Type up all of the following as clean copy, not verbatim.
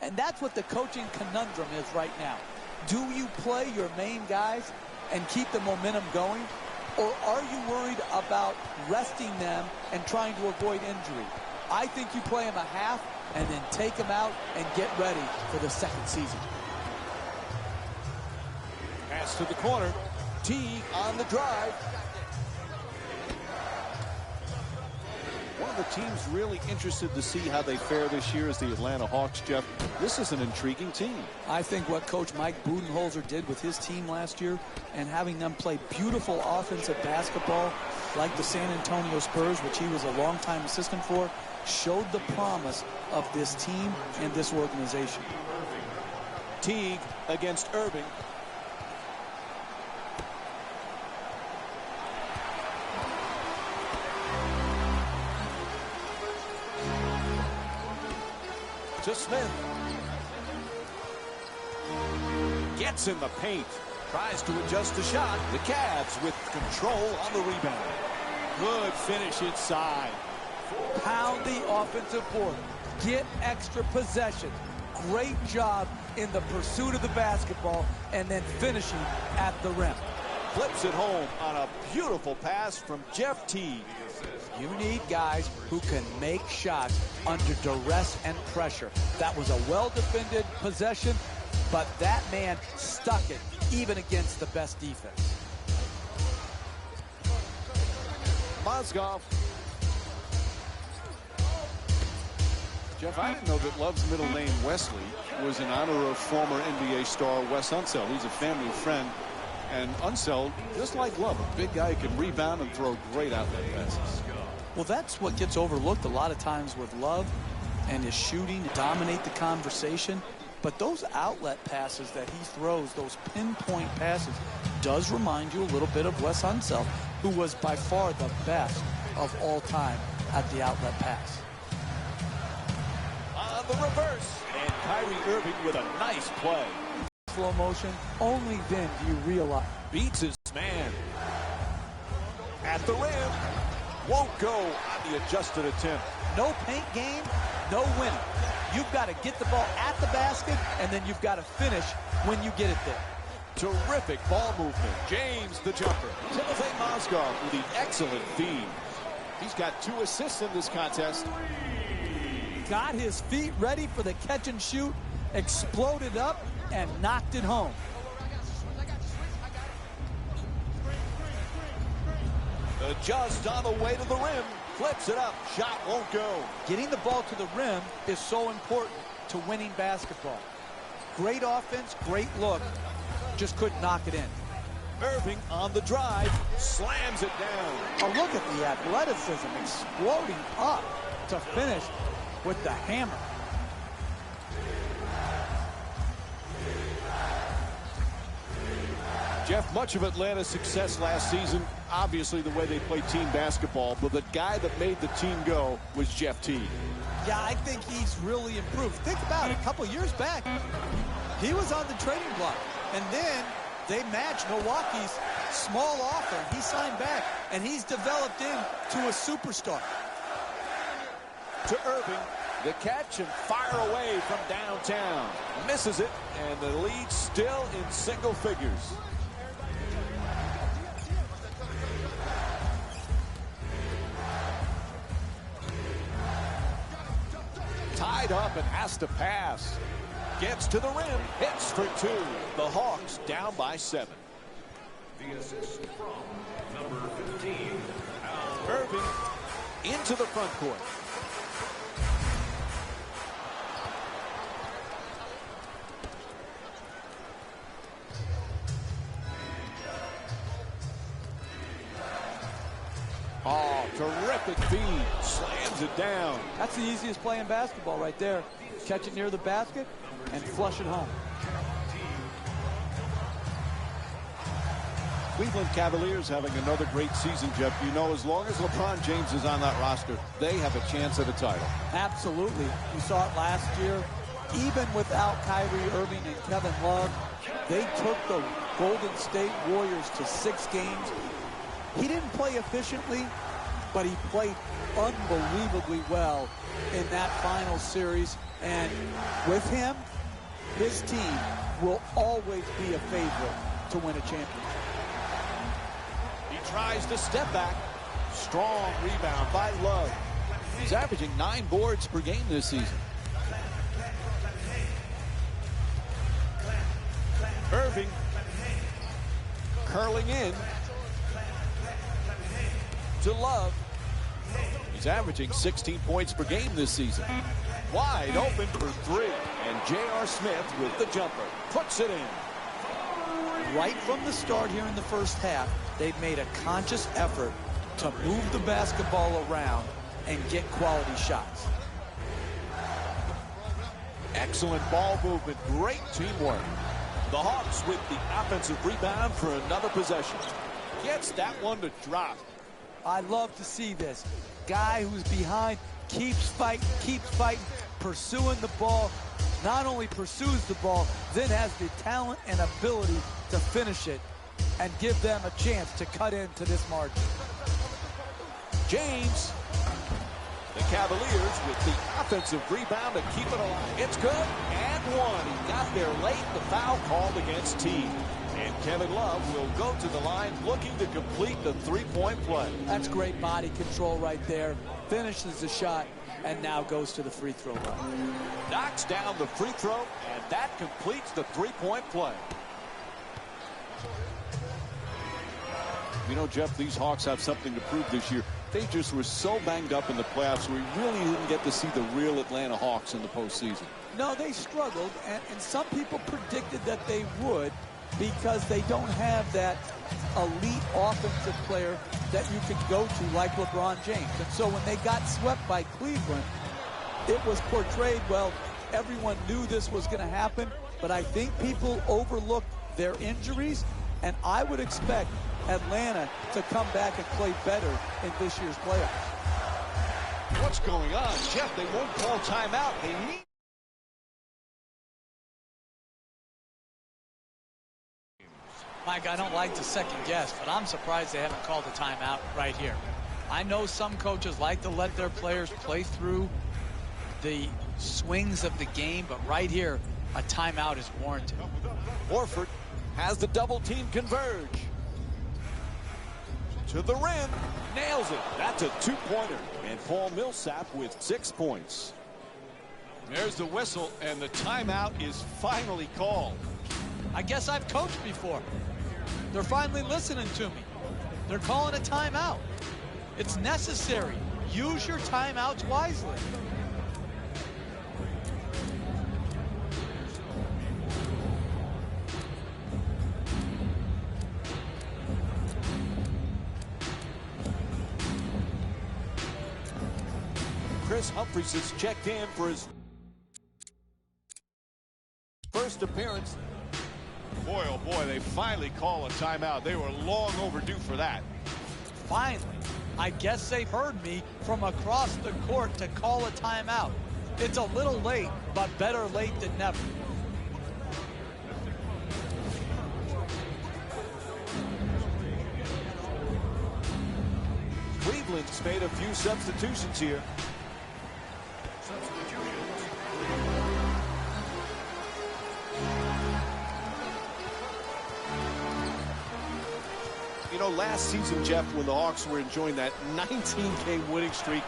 And that's what the coaching conundrum is right now. Do you play your main guys and keep the momentum going? Or are you worried about resting them and trying to avoid injury? I think you play them a half and then take them out and get ready for the second season. Pass to the corner. Teague on the drive. One of the teams really interested to see how they fare this year is the Atlanta Hawks, Jeff. This is an intriguing team. I think what Coach Mike Budenholzer did with his team last year and having them play beautiful offensive basketball like the San Antonio Spurs, which he was a longtime assistant for, showed the promise of this team and this organization. Teague against Irving. To Smith. Gets in the paint. Tries to adjust the shot. The Cavs with control on the rebound. Good finish inside. Pound the offensive board. Get extra possession. Great job in the pursuit of the basketball and then finishing at the rim. Flips it home on a beautiful pass from Jeff Teague. You need guys who can make shots under duress and pressure. That was a well-defended possession, but that man stuck it even against the best defense. Mozgov. Jeff, I didn't know that Love's middle name, Wesley, was in honor of former NBA star Wes Unseld. He's a family friend. And Unseld, just like Love, a big guy who can rebound and throw great outlet passes. Well, that's what gets overlooked a lot of times with Love and his shooting, dominate the conversation. But those outlet passes that he throws, those pinpoint passes, does remind you a little bit of Wes Unseld, who was by far the best of all time at the outlet pass. On the reverse, and Kyrie Irving with a nice play. Slow motion, only then do you realize. Beats his man. At the rim. Won't go on the adjusted attempt. No paint game, no winning. You've got to get the ball at the basket, and then you've got to finish when you get it there. Terrific ball movement. James the jumper. Timothy Mozgov with the excellent feed. He's got 2 assists in this contest. Got his feet ready for the catch and shoot, exploded up, and knocked it home. Just on the way to the rim. Flips it up. Shot won't go. Getting the ball to the rim is so important to winning basketball. Great offense, great look. Just couldn't knock it in. Irving on the drive. Slams it down. Oh, look at the athleticism exploding up to finish with the hammer. Jeff, much of Atlanta's success last season, obviously the way they play team basketball, but the guy that made the team go was Jeff Teague. Yeah, I think he's really improved. Think about it. A couple years back, he was on the trading block, and then they matched Milwaukee's small offer. He signed back, and he's developed into a superstar. To Irving, the catch and fire away from downtown. Misses it, and the lead still in single figures. Tied up and has to pass. Gets to the rim, hits for 2. The Hawks down by 7. The assist from number 15. Irving into the front court. Oh, terrific feed. Slams it down. That's the easiest play in basketball right there. Catch it near the basket and flush it home. Cleveland Cavaliers having another great season, Jeff. You know, as long as LeBron James is on that roster, they have a chance at a title. Absolutely. You saw it last year. Even without Kyrie Irving and Kevin Love, they took the Golden State Warriors to 6 games. He didn't play efficiently, but he played unbelievably well in that final series. And with him, his team will always be a favorite to win a championship. He tries to step back. Strong rebound by Love. He's averaging 9 boards per game this season. Irving curling in to Love. He's averaging 16 points per game this season. Wide open for 3. And J.R. Smith with the jumper. Puts it in. Right from the start here in the first half, they've made a conscious effort to move the basketball around and get quality shots. Excellent ball movement. Great teamwork. The Hawks with the offensive rebound for another possession. Gets that one to drop. I love to see this. Guy who's behind keeps fighting, pursuing the ball. Not only pursues the ball, then has the talent and ability to finish it and give them a chance to cut into this margin. James. The Cavaliers with the offensive rebound to keep it alive. It's good, and one. He got there late. The foul called against T. And Kevin Love will go to the line looking to complete the three-point play. That's great body control right there. Finishes the shot and now goes to the free throw line. Knocks down the free throw, and that completes the three-point play. You know, Jeff, these Hawks have something to prove this year. They just were so banged up in the playoffs, we really didn't get to see the real Atlanta Hawks in the postseason. No, they struggled, and some people predicted that they would because they don't have that elite offensive player that you could go to like LeBron James. And so when they got swept by Cleveland, it was portrayed, well, everyone knew this was going to happen, but I think people overlooked their injuries, and I would expect Atlanta to come back and play better in this year's playoffs. What's going on? Jeff, they won't call timeout. They need... Mike, I don't like to second guess, but I'm surprised they haven't called a timeout right here. I know some coaches like to let their players play through the swings of the game, but right here, a timeout is warranted. Horford has the double team converge. To the rim, nails it. That's a two-pointer. And Paul Millsap with 6 points. There's the whistle, and the timeout is finally called. I guess I've coached before. They're finally listening to me. They're calling a timeout. It's necessary. Use your timeouts wisely. Chris Humphries has checked in for his first appearance. Boy, oh boy, they finally call a timeout. They were long overdue for that. Finally. I guess they heard me from across the court to call a timeout. It's a little late, but better late than never. Cleveland's made a few substitutions here. You know, last season, Jeff, when the Hawks were enjoying that 19-game winning streak,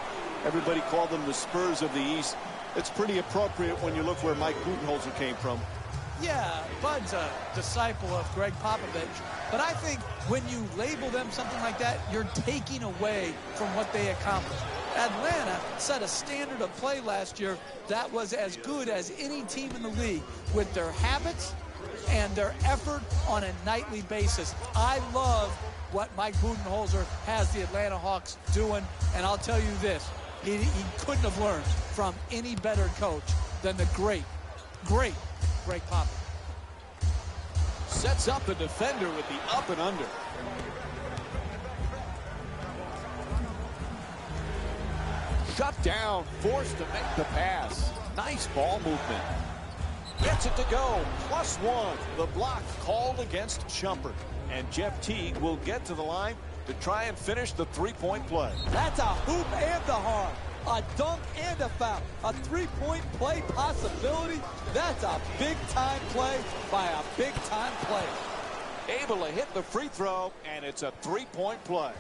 everybody called them the Spurs of the East. It's pretty appropriate when you look where Mike Budenholzer came from. Yeah, Bud's a disciple of Greg Popovich. But I think when you label them something like that, you're taking away from what they accomplished. Atlanta set a standard of play last year that was as good as any team in the league with their habits and their effort on a nightly basis. I love what Mike Budenholzer has the Atlanta Hawks doing, and I'll tell you this, he couldn't have learned from any better coach than the great Greg Popovich. Sets up the defender with the up and under. Shut down, forced to make the pass. Nice ball movement. Gets it to go. +1. The block called against Shumpert. And Jeff Teague will get to the line to try and finish the three-point play. That's a hoop and the harm. A dunk and a foul. A three-point play possibility. That's a big-time play by a big-time player. Able to hit the free throw, and it's a three-point play.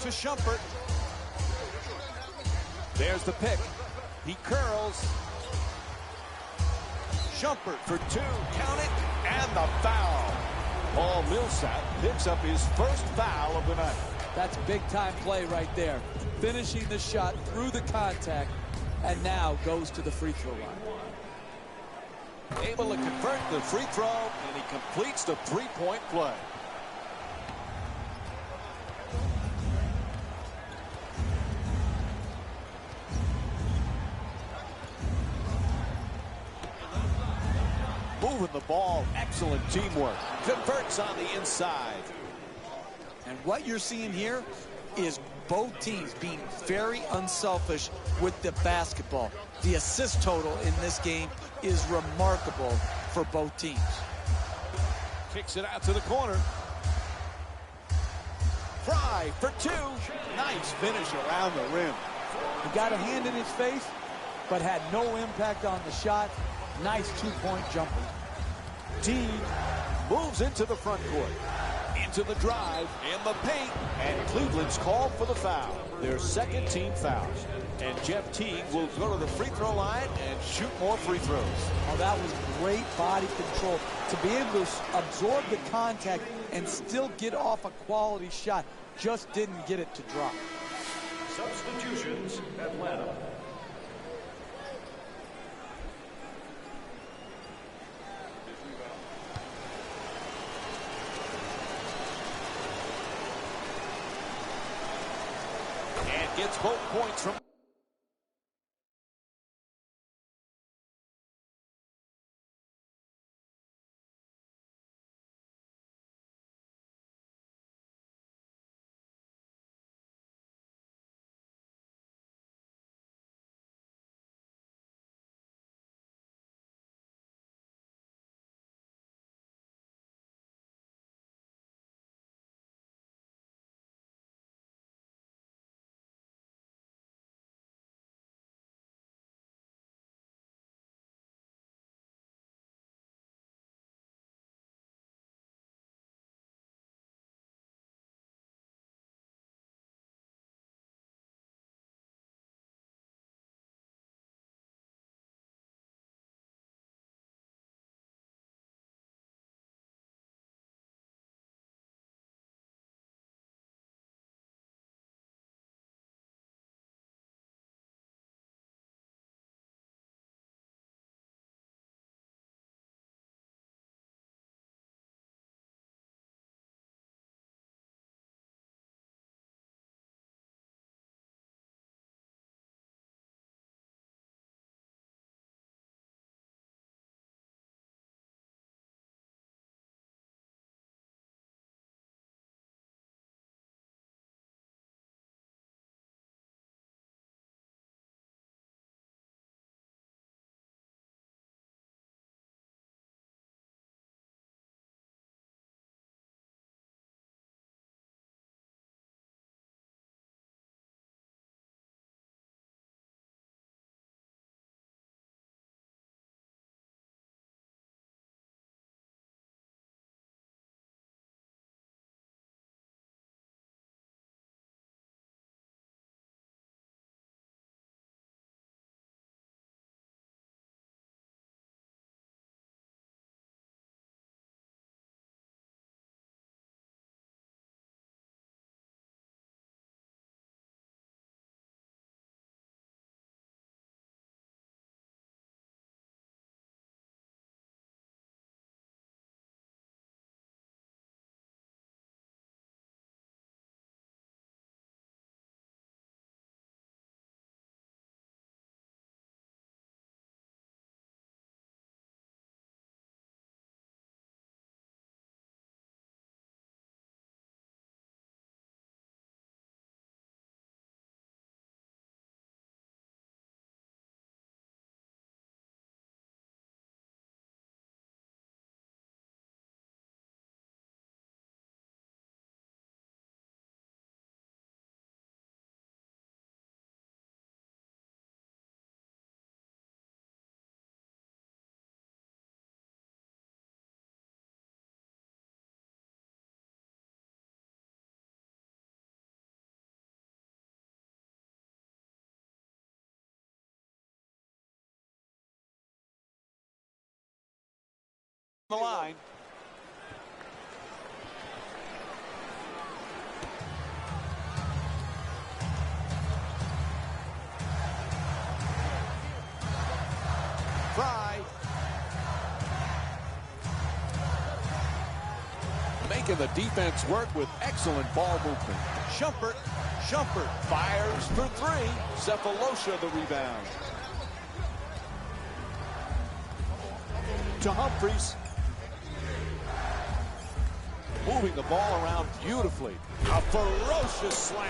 To Shumpert. There's the pick. He curls. Shumpert for two. Count it. And the foul. Paul Millsap picks up his first foul of the night. That's big-time play right there. Finishing the shot through the contact, and now goes to the free throw line. Able to convert the free throw, and he completes the three-point play. Moving the ball, excellent teamwork. Converts on the inside. And what you're seeing here is both teams being very unselfish with the basketball. The assist total in this game is remarkable for both teams. Kicks it out to the corner. Fry for two. Nice finish around the rim. He got a hand in his face, but had no impact on the shot. Nice two-point jumper. Teague moves into the front court. Into the drive, in the paint, and Cleveland's called for the foul. Their second team fouls. And Jeff Teague will go to the free throw line and shoot more free throws. Oh, that was great body control. To be able to absorb the contact and still get off a quality shot. Just didn't get it to drop. Substitutions, Atlanta. And gets both points from the line. Fry. Making the defense work with excellent ball movement. Shumpert fires for three. Cephalosha the rebound. To Humphries. Moving the ball around beautifully. A ferocious slam.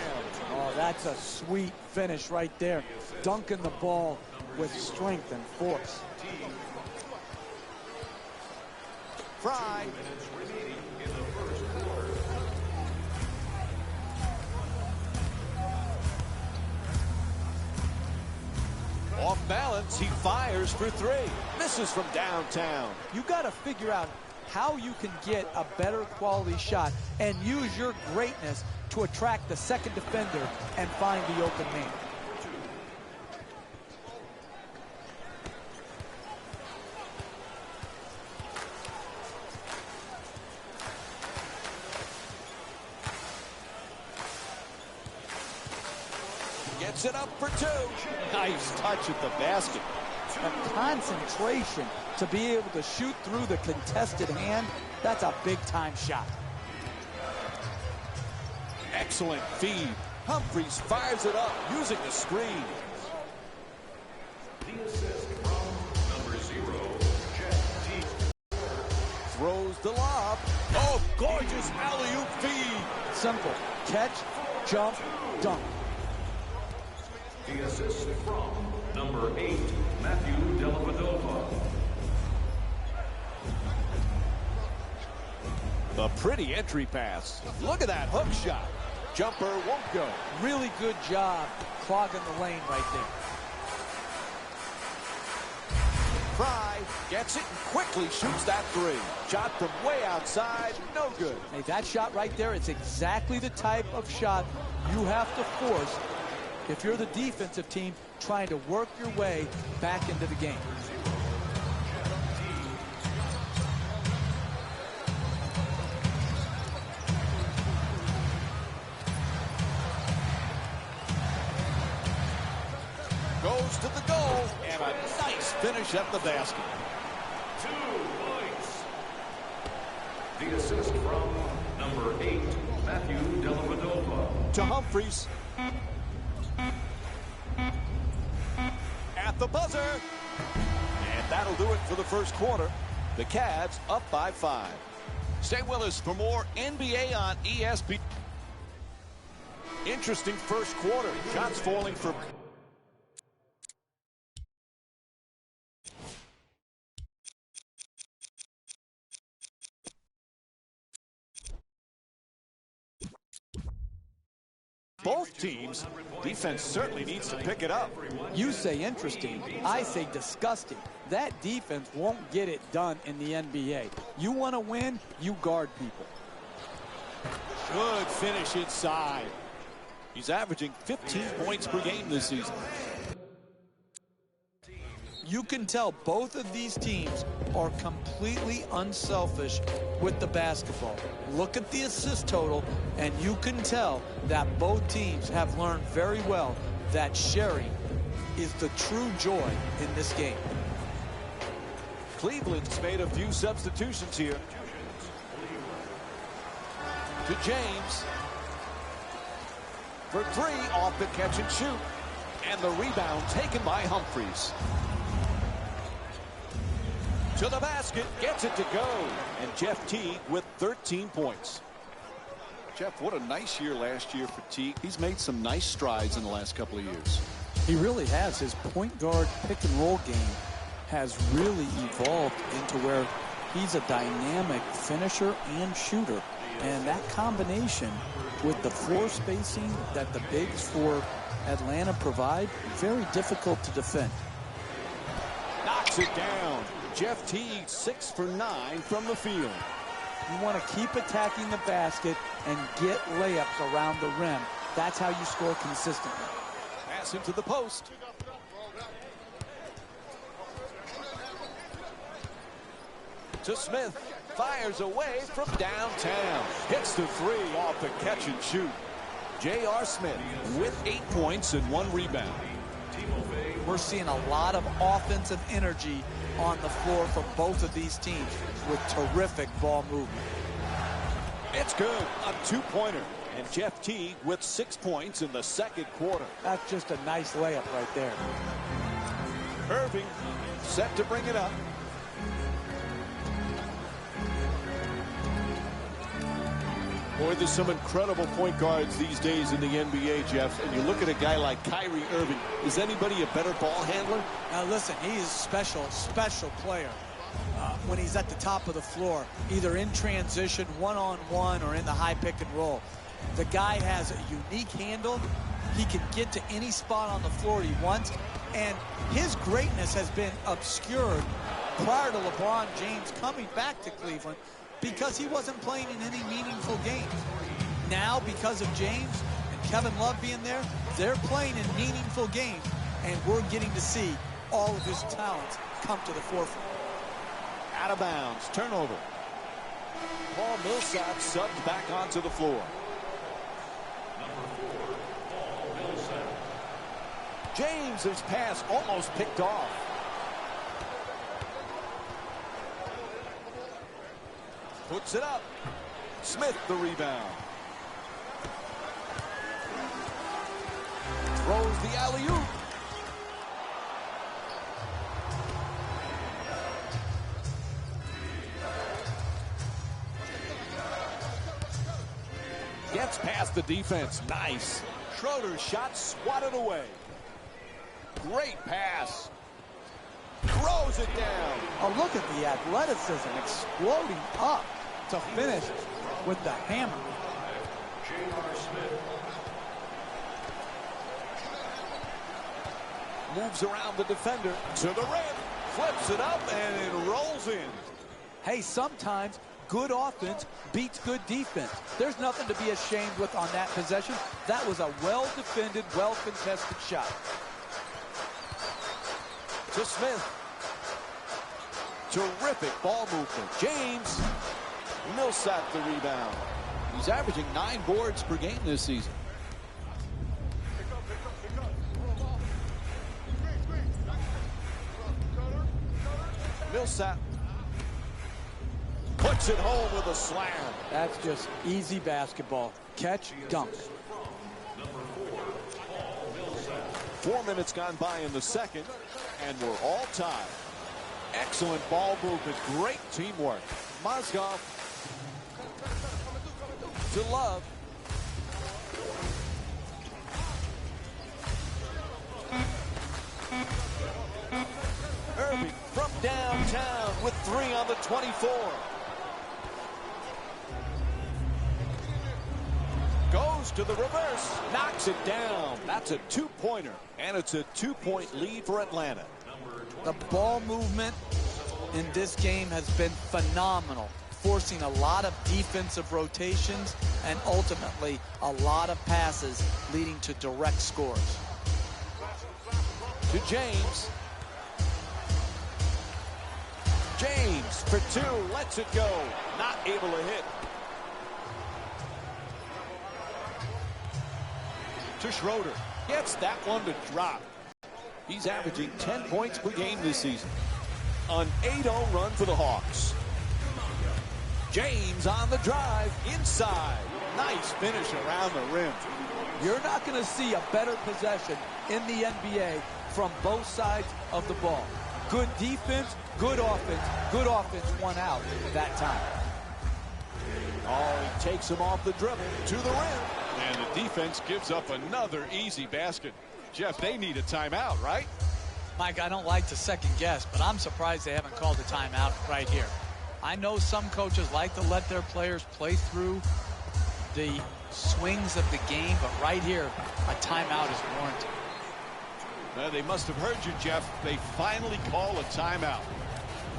Oh, that's a sweet finish right there. Dunking the ball with strength and force. Fry. Off balance, he fires for three. Misses from downtown. You got to figure out how you can get a better quality shot and use your greatness to attract the second defender and find the open man. Gets it up for two. Nice touch at the basket. The concentration to be able to shoot through the contested hand, that's a big-time shot. Excellent feed. Humphries fires it up using the screen. The assist from number 0, Jeff T. Throws the lob. Oh, gorgeous alley-oop feed. Simple. Catch, jump, dunk. The assist from number 8, Matthew Dellavedova. The pretty entry pass. Look at that hook shot. Jumper won't go. Really good job clogging the lane right there. Fry gets it and quickly shoots that three. Shot from way outside, no good. Hey, that shot right there, it's exactly the type of shot you have to force if you're the defensive team trying to work your way back into the game. Goes to the goal, and a nice finish at the basket. 2 points. The assist from number 8, Matthew Dellavedova. To Humphries. At the buzzer. And that'll do it for the first quarter. The Cavs up by 5. Stay with us for more NBA on ESPN. Interesting first quarter. Shots falling for... Both teams, defense certainly needs to pick it up. You say interesting, I say disgusting. That defense won't get it done in the NBA. You want to win, you guard people. Good finish inside. He's averaging 15 points per game this season. You can tell both of these teams are completely unselfish with the basketball. Look at the assist total, and you can tell that both teams have learned very well that sharing is the true joy in this game. Cleveland's made a few substitutions here. To James. For three off the catch and shoot. And the rebound taken by Humphries. To the basket, gets it to go. And Jeff Teague with 13 points. Jeff, what a nice year last year for Teague. He's made some nice strides in the last couple of years. He really has. His point guard pick and roll game has really evolved into where he's a dynamic finisher and shooter. And that combination with the floor spacing that the bigs for Atlanta provide, very difficult to defend. Knocks it down. Jeff Teague 6 for 9 from the field. You want to keep attacking the basket and get layups around the rim. That's how you score consistently. Pass into the post. To Smith. Fires away from downtown. Hits the three off the catch and shoot. J.R. Smith with 8 points and 1 rebound. We're seeing a lot of offensive energy on the floor from both of these teams with terrific ball movement. It's good. A 2-pointer. And Jeff Teague with 6 points in the second quarter. That's just a nice layup right there. Irving set to bring it up. Boy, there's some incredible point guards these days in the NBA, Jeff. And you look at a guy like Kyrie Irving. Is anybody a better ball handler? Now listen, he is a special player when he's at the top of the floor, either in transition, one-on-one, or in the high pick and roll. The guy has a unique handle. He can get to any spot on the floor he wants. And his greatness has been obscured prior to LeBron James coming back to Cleveland, because he wasn't playing in any meaningful games. Now, because of James and Kevin Love being there, they're playing in meaningful games, and we're getting to see all of his talents come to the forefront. Out of bounds. Turnover. Paul Millsap subbed back onto the floor. James's pass almost picked off. Puts it up. Smith the rebound. Throws the alley-oop. Gets past the defense. Nice. Schroeder's shot swatted away. Great pass. Throws it down. Oh, look at the athleticism exploding up to finish with the hammer. J.R. Smith. Moves around the defender to the rim. Flips it up and it rolls in. Hey, sometimes good offense beats good defense. There's nothing to be ashamed with on that possession. That was a well-defended, well-contested shot. To Smith. Terrific ball movement. James. Millsap the rebound. He's averaging 9 boards per game this season. Millsap puts it home with a slam. That's just easy basketball. Catch, dunk. 4 minutes gone by in the second, and we're all tied. Excellent ball movement. Great teamwork. Mozgov to Love. Irving from downtown with 3 on the 24. Goes to the reverse. Knocks it down. That's a 2-pointer. And it's a 2-point lead for Atlanta. The ball movement in this game has been phenomenal, forcing a lot of defensive rotations and ultimately a lot of passes leading to direct scores. To James. James for 2, lets it go. Not able to hit. To Schroeder. Gets that one to drop. He's averaging 10 points per game this season. An 8-0 run for the Hawks. James on the drive inside. Nice finish around the rim. You're not going to see a better possession in the NBA from both sides of the ball. Good defense, good offense won out that time. Oh, he takes him off the dribble to the rim. And the defense gives up another easy basket. Jeff, they need a timeout, right? Mike, I don't like to second guess, but I'm surprised they haven't called a timeout right here. I know some coaches like to let their players play through the swings of the game, but right here, a timeout is warranted. Well, they must have heard you, Jeff. They finally call a timeout.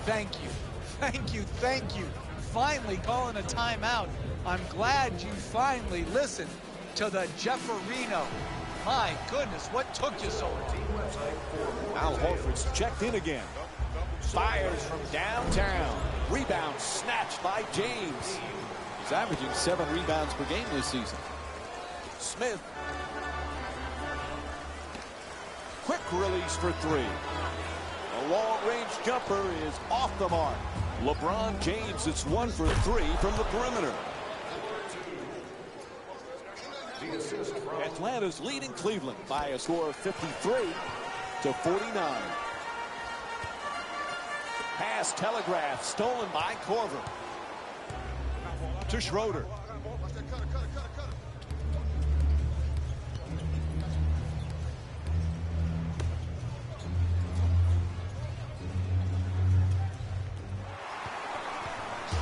Thank you. Thank you. Thank you. Finally calling a timeout. I'm glad you finally listened to the Jefferino. My goodness, what took you so long? Al Horford's checked in again. Fires from downtown. Rebound snatched by James. He's averaging 7 rebounds per game this season. Smith. Quick release for 3. A long-range jumper is off the mark. LeBron James, it's 1 for 3 from the perimeter. Atlanta's leading Cleveland by a score of 53-49. Pass telegraph stolen by Corver. To Schroeder.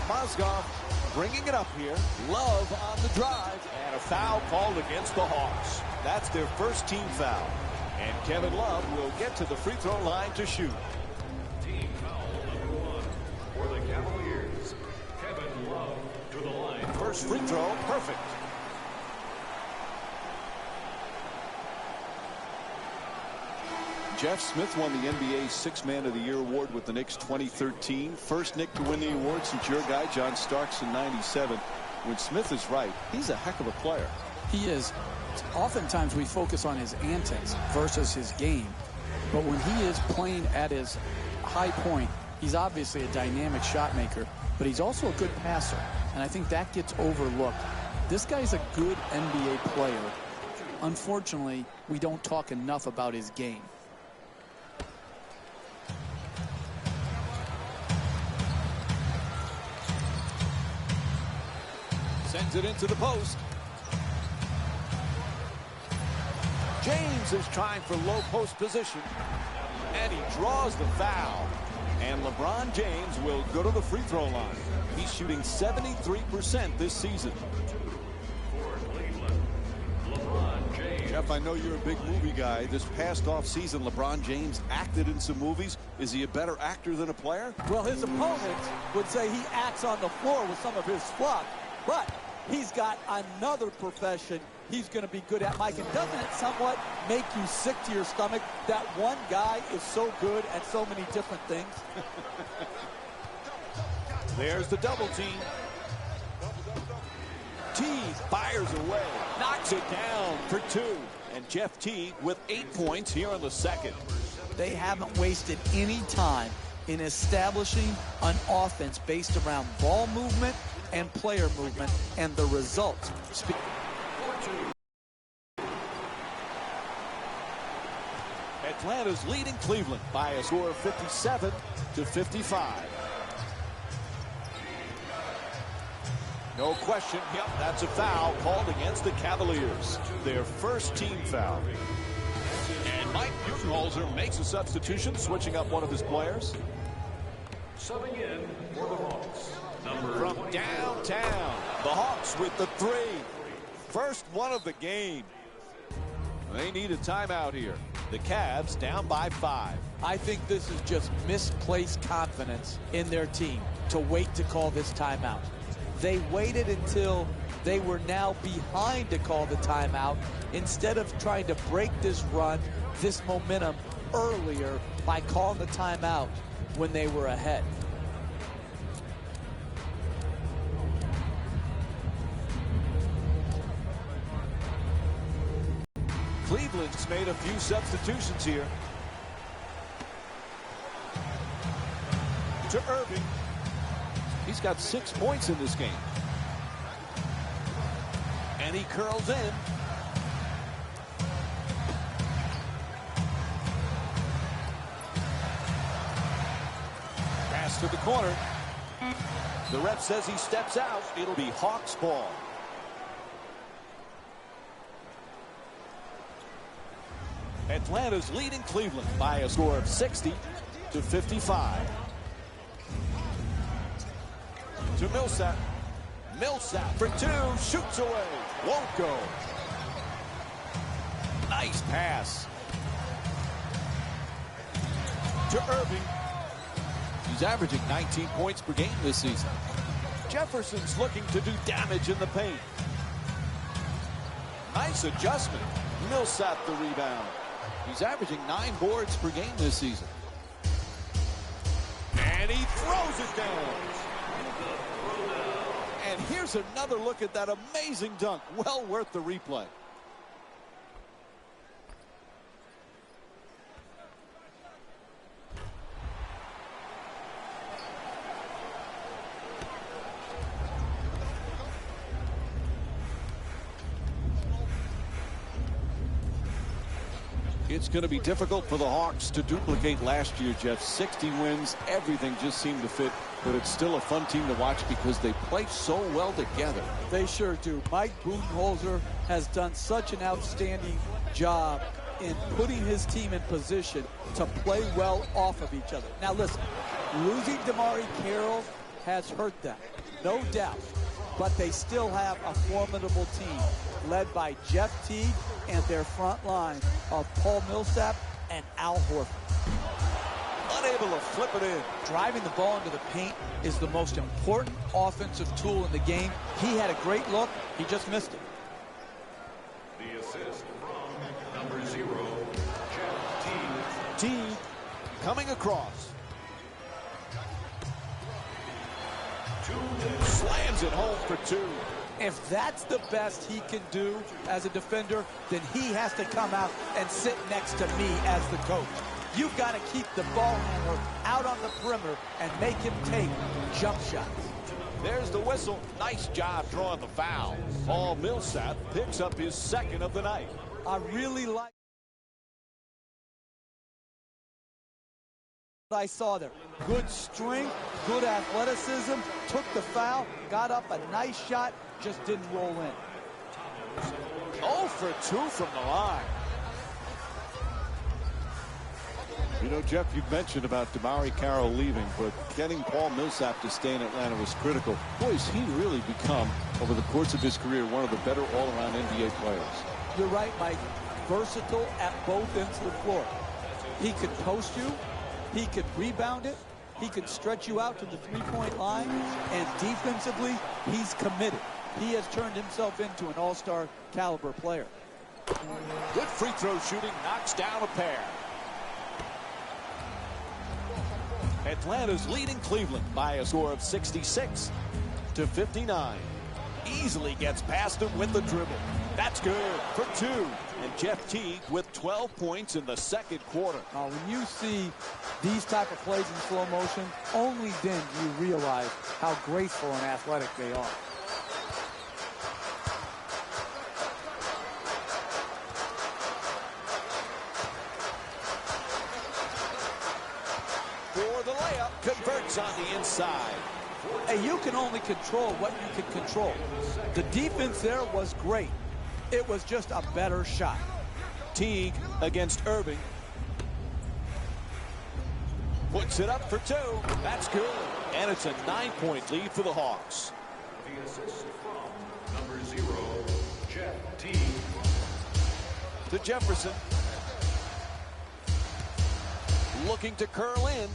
Mozgov bringing it up here. Love on the drive. And a foul called against the Hawks. That's their first team foul. And Kevin Love will get to the free throw line to shoot. Team foul number 1 for the Cavaliers. Kevin Love to the line. First free throw, perfect. Jeff Smith won the NBA's 6th Man of the Year award with the Knicks 2013. First Knick to win the award since your guy John Starks in '97. When Smith is right, he's a heck of a player. He is. Oftentimes we focus on his antics versus his game. But when he is playing at his high point, he's obviously a dynamic shot maker, but he's also a good passer. And I think that gets overlooked. This guy's a good NBA player. Unfortunately, we don't talk enough about his game. Sends it into the post. James is trying for low post position. And he draws the foul. And LeBron James will go to the free throw line. He's shooting 73% this season. For Cleveland, LeBron James. Jeff, I know you're a big movie guy. This past offseason, LeBron James acted in some movies. Is he a better actor than a player? Well, his opponents would say he acts on the floor with some of his fluff, but he's got another profession he's going to be good at, Mike. And doesn't it somewhat make you sick to your stomach that one guy is so good at so many different things? There's the double team. T fires away, knocks it down for 2. And Jeff T with 8 points here in the second. They haven't wasted any time in establishing an offense based around ball movement and player movement, and the results speak. Atlanta's leading Cleveland by a score of 57-55. No question. Yep, that's a foul called against the Cavaliers. Their first team foul. And Mike Budenholzer makes a substitution, switching up one of his players. Subbing in for the Hawks. From downtown, the Hawks with the 3. First one of the game. They need a timeout here. The Cavs down by 5. I think this is just misplaced confidence in their team to wait to call this timeout. They waited until they were now behind to call the timeout instead of trying to break this run, this momentum earlier by calling the timeout when they were ahead. Cleveland's made a few substitutions here. To Irving. He's got 6 points in this game. And he curls in. Pass to the corner. The ref says he steps out. It'll be Hawks ball. Atlanta's leading Cleveland by a score of 60-55. To Millsap. Millsap for 2. Shoots away. Won't go. Nice pass. To Irving. He's averaging 19 points per game this season. Jefferson's looking to do damage in the paint. Nice adjustment. Millsap the rebound. He's averaging 9 boards per game this season. And he throws it down. And here's another look at that amazing dunk. Well worth the replay. It's going to be difficult for the Hawks to duplicate last year, Jeff. 60 wins, everything just seemed to fit, but it's still a fun team to watch because they play so well together. They sure do. Mike Budenholzer has done such an outstanding job in putting his team in position to play well off of each other. Now listen, losing DeMarre Carroll has hurt them, no doubt, but they still have a formidable team led by Jeff Teague and their front line of Paul Millsap and Al Horford. Unable to flip it in. Driving the ball into the paint is the most important offensive tool in the game. He had a great look. He just missed it. The assist from number 0, Jeff Teague. Teague coming across. Slams it home for 2. If that's the best he can do as a defender, then he has to come out and sit next to me as the coach. You've got to keep the ball handler out on the perimeter and make him take jump shots. There's the whistle. Nice job drawing the foul. Paul Millsap picks up his 2nd of the night. I really like what I saw there. Good strength, good athleticism, took the foul, got up a nice shot, just didn't roll in. 0 for 2 from the line. You know, Jeff, you mentioned about DeMarre Carroll leaving, but getting Paul Millsap to stay in Atlanta was critical. Boy, has he really become, over the course of his career, one of the better all-around NBA players. You're right, Mike. Versatile at both ends of the floor. He could post you, he could rebound it, he could stretch you out to the three-point line, and defensively, he's committed. He has turned himself into an all-star caliber player. Good free throw shooting, knocks down a pair. Atlanta's leading Cleveland by a score of 66-59. Easily gets past him with the dribble. That's good for 2. And Jeff Teague with 12 points in the 2nd quarter. When you see these type of plays in slow motion, only then do you realize how graceful and athletic they are. For the layup, converts on the inside. Hey, you can only control what you can control. The defense there was great. It was just a better shot. Teague against Irving. Puts it up for 2. That's good. And it's a 9-point lead for the Hawks. The assist from number 0, Jeff Teague. To Jefferson. Looking to curl in.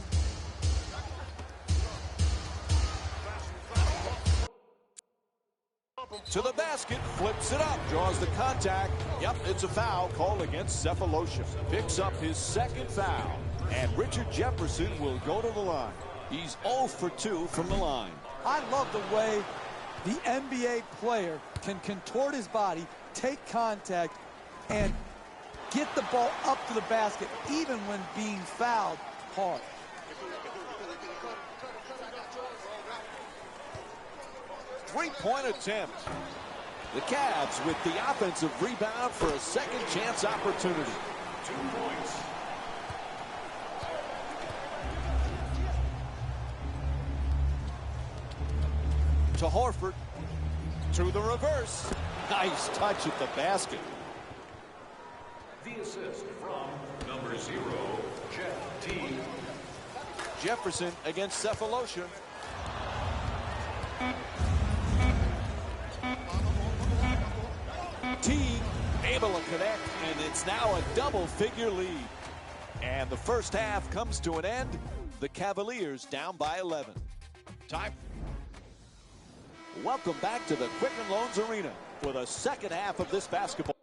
To the basket, flips it up, draws the contact. Yep, it's a foul called against Cephalosha. Picks up his 2nd foul, and Richard Jefferson will go to the line. He's 0 for 2 from the line. I love the way the NBA player can contort his body, take contact, and get the ball up to the basket, even when being fouled hard. Three-point attempt. The Cavs with the offensive rebound for a second chance opportunity. 2 points. To Horford. To the reverse. Nice touch at the basket. The assist from number 0, Jeff Teague. Jefferson against Cephalosha. Teague able to connect, and it's now a double-figure lead. And the first half comes to an end. The Cavaliers down by 11. Time. Welcome back to the Quicken Loans Arena for the second half of this basketball.